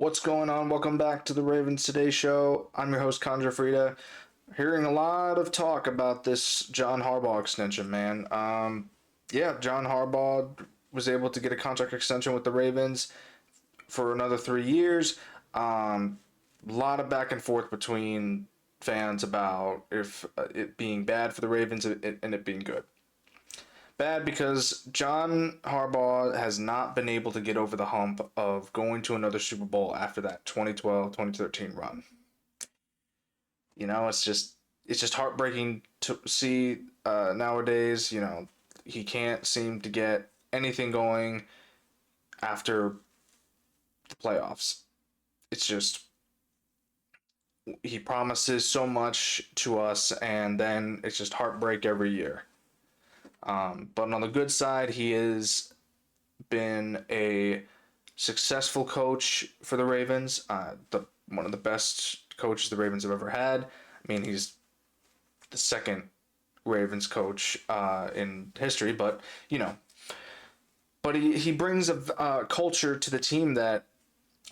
What's going on? Welcome back to the Ravens Today Show. I'm your host, Connor Gioffreda. Hearing a lot of talk about this John Harbaugh extension, man. Yeah, John Harbaugh was able to get a contract extension with the Ravens for another 3 years. A lot of back and forth between fans about if it being bad for the Ravens and it being good. Bad because John Harbaugh has not been able to get over the hump of going to another Super Bowl after that 2012-2013 run. It's just heartbreaking to see nowadays. He can't seem to get anything going after the playoffs. It's just he promises so much to us, and then it's just heartbreak every year. But on the good side, he has been a successful coach for the Ravens. One of the best coaches the Ravens have ever had. I mean, he's the second Ravens coach in history, but he brings a culture to the team that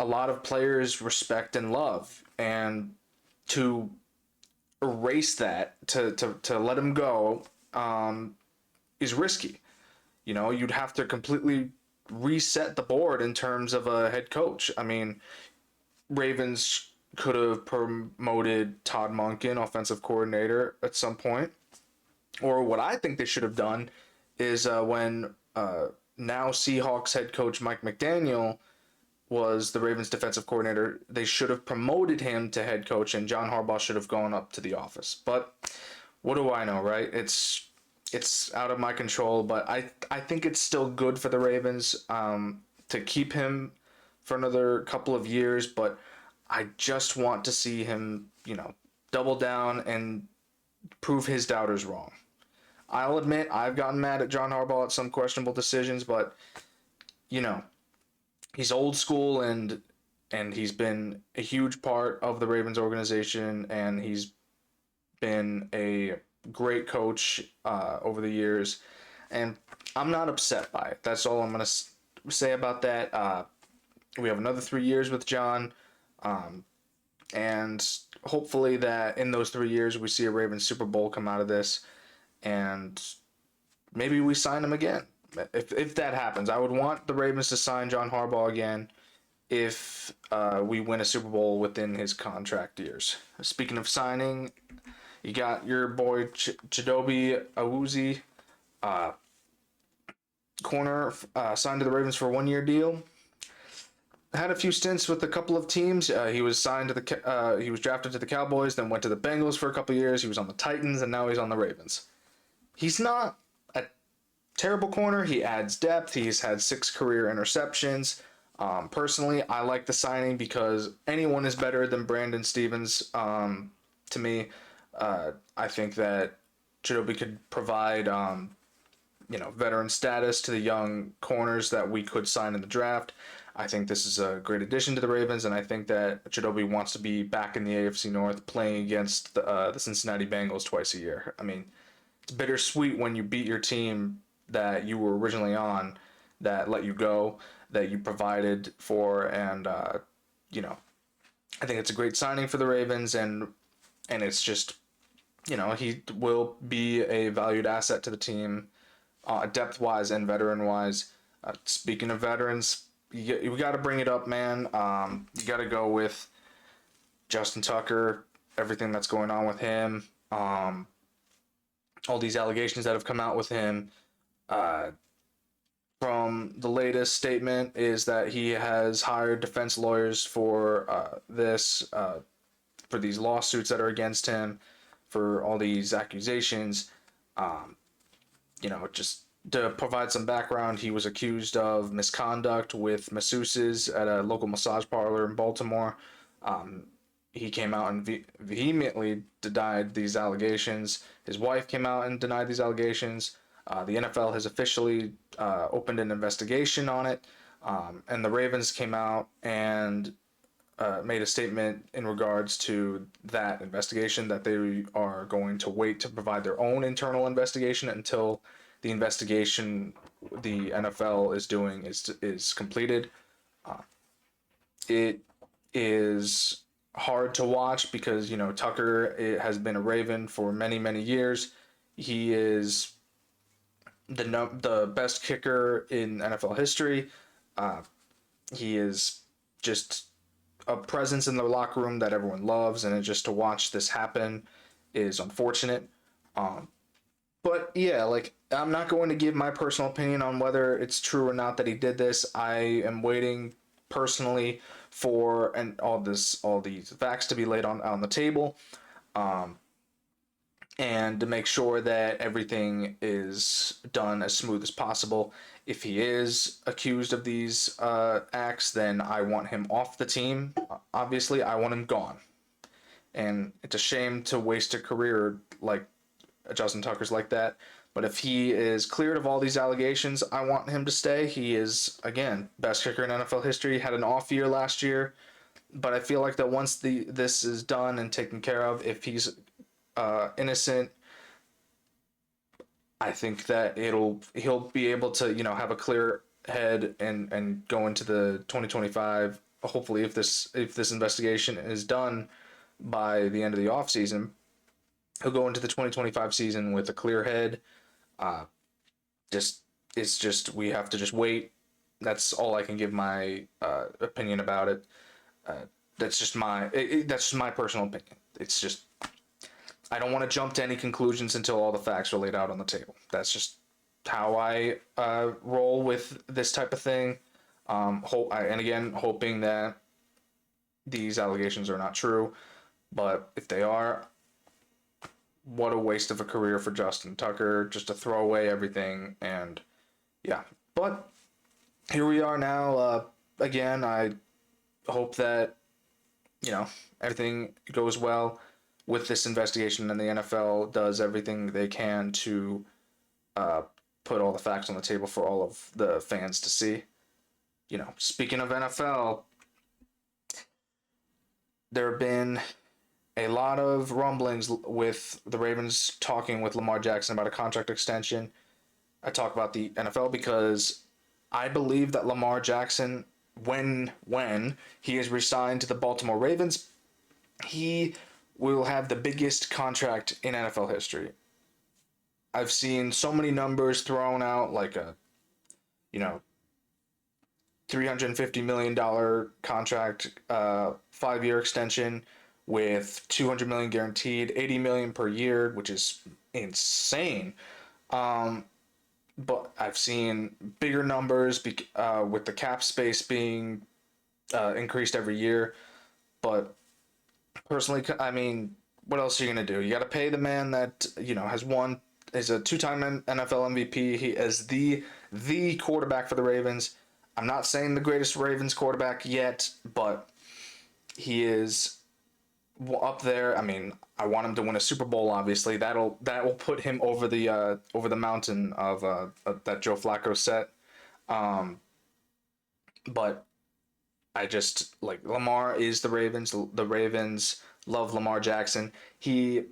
a lot of players respect and love, and to erase that, to let him go, is risky. You'd have to completely reset the board in terms of a head coach. I mean, Ravens could have promoted Todd Monken, offensive coordinator, at some point. Or what I think they should have done is when now Seahawks head coach Mike McDaniel was the Ravens defensive coordinator, they should have promoted him to head coach, and John Harbaugh should have gone up to the office. But what do I know, right? It's out of my control, but I think it's still good for the Ravens to keep him for another couple of years, but I just want to see him, double down and prove his doubters wrong. I'll admit I've gotten mad at John Harbaugh at some questionable decisions, but you know, he's old school, and he's been a huge part of the Ravens organization, and he's been a great coach over the years, and I'm not upset by it. That's all I'm going to say about that. We have another 3 years with John, and hopefully that in those 3 years we see a Ravens Super Bowl come out of this, and maybe we sign him again. If that happens, I would want the Ravens to sign John Harbaugh again if we win a Super Bowl within his contract years. Speaking of signing, you got your boy Chidobe Awuzie, corner, signed to the Ravens for a 1 year deal. Had a few stints with a couple of teams. He was signed to he was drafted to the Cowboys, then went to the Bengals for a couple of years. He was on the Titans, and now he's on the Ravens. He's not a terrible corner. He adds depth. He's had 6 career interceptions. Personally, I like the signing because anyone is better than Brandon Stevens. To me, I think that Chidobe could provide, veteran status to the young corners that we could sign in the draft. I think this is a great addition to the Ravens, and I think that Chidobe wants to be back in the AFC North playing against the Cincinnati Bengals twice a year. I mean, it's bittersweet when you beat your team that you were originally on, that let you go, that you provided for, and I think it's a great signing for the Ravens, and it's just, he will be a valued asset to the team, depth wise and veteran wise. Speaking of veterans, you got to bring it up, man. You got to go with Justin Tucker, everything that's going on with him, all these allegations that have come out with him. From the latest statement is that he has hired defense lawyers for for these lawsuits that are against him, for all these accusations. Just to provide some background, he was accused of misconduct with masseuses at a local massage parlor in Baltimore. He came out and vehemently denied these allegations. His wife came out and denied these allegations. The NFL has officially opened an investigation on it, and the Ravens came out and made a statement in regards to that investigation, that they are going to wait to provide their own internal investigation until the investigation the NFL is doing is completed. It is hard to watch because, Tucker has been a Raven for many, many years. He is the best kicker in NFL history. Uh, he is just a presence in the locker room that everyone loves, and just to watch this happen is unfortunate. Um, but yeah, like, I'm not going to give my personal opinion on whether it's true or not that he did this. I am waiting personally for all these facts to be laid on the table, um, and to make sure that everything is done as smooth as possible. If he is accused of these acts, then I want him off the team. Obviously, I want him gone. And it's a shame to waste a career like Justin Tucker's like that. But if he is cleared of all these allegations, I want him to stay. He is, again, best kicker in NFL history. Had an off year last year, but I feel like that once this is done and taken care of, if he's innocent, I think that he'll be able to have a clear head and go into the 2025. Hopefully, if this investigation is done by the end of the offseason, he'll go into the 2025 season with a clear head. Uh, just it's just we have to just wait. That's all I can give my opinion about it. Uh, that's just my personal opinion. It's just I don't want to jump to any conclusions until all the facts are laid out on the table. That's just how I roll with this type of thing. And again, hoping that these allegations are not true. But if they are, what a waste of a career for Justin Tucker, just to throw away everything. And yeah, but here we are now. Again, I hope that, everything goes well with this investigation, and the NFL does everything they can to uh, put all the facts on the table for all of the fans to see. Speaking of NFL, there have been a lot of rumblings with the Ravens talking with Lamar Jackson about a contract extension. I talk about the NFL because I believe that Lamar Jackson, when he is re-signed to the Baltimore Ravens, he will have the biggest contract in NFL history. I've seen so many numbers thrown out, like a, you know, $350 million contract, 5-year extension with $200 million guaranteed, $80 million per year, which is insane. But I've seen bigger numbers with the cap space being increased every year. But personally, I mean, what else are you gonna do? You got to pay the man that has won, is a two-time NFL MVP. He is the quarterback for the Ravens. I'm not saying the greatest Ravens quarterback yet, but he is up there. I mean, I want him to win a Super Bowl. Obviously, that will put him over the mountain of that Joe Flacco set. Um, but I just like Lamar is the Ravens. The Ravens love Lamar Jackson. He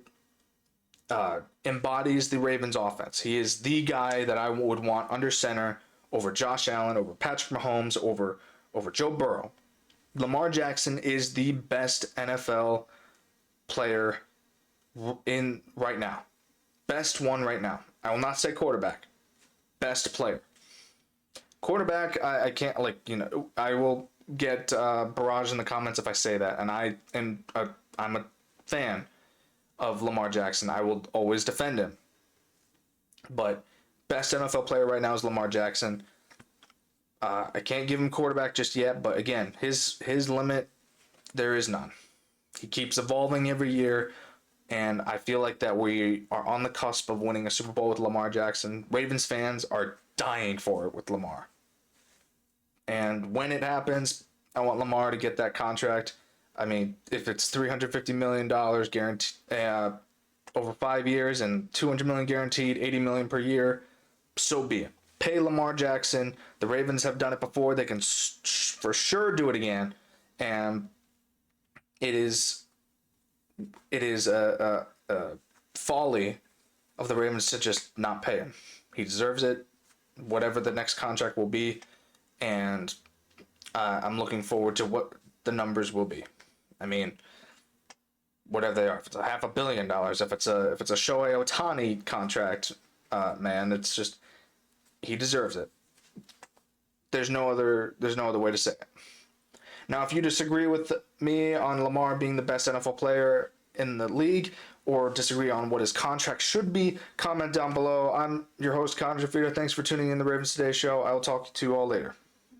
embodies the Ravens offense. He is the guy that I would want under center over Josh Allen, over Patrick Mahomes, over Joe Burrow. Lamar Jackson is the best NFL player in right now. Best one right now. I will not say quarterback. Best player. Quarterback, I can't I will get barrage in the comments if I say that, and I'm a fan of Lamar Jackson. I will always defend him. But best NFL player right now is Lamar Jackson. I can't give him quarterback just yet, but again, his limit, there is none. He keeps evolving every year, and I feel like that we are on the cusp of winning a Super Bowl with Lamar Jackson. Ravens fans are dying for it with Lamar. And when it happens, I want Lamar to get that contract. I mean, if it's $350 million guaranteed over 5 years and $200 million guaranteed, $80 million per year, so be it. Pay Lamar Jackson. The Ravens have done it before. They can for sure do it again. And it is a folly of the Ravens to just not pay him. He deserves it, whatever the next contract will be. And I'm looking forward to what the numbers will be. I mean, whatever they are. If it's a $500 million, if it's a Shohei Ohtani contract, man, it's just he deserves it. There's no other way to say it. Now, if you disagree with me on Lamar being the best NFL player in the league, or disagree on what his contract should be, comment down below. I'm your host, Connor Gioffreda. Thanks for tuning in the Ravens Today show. I will talk to you all later.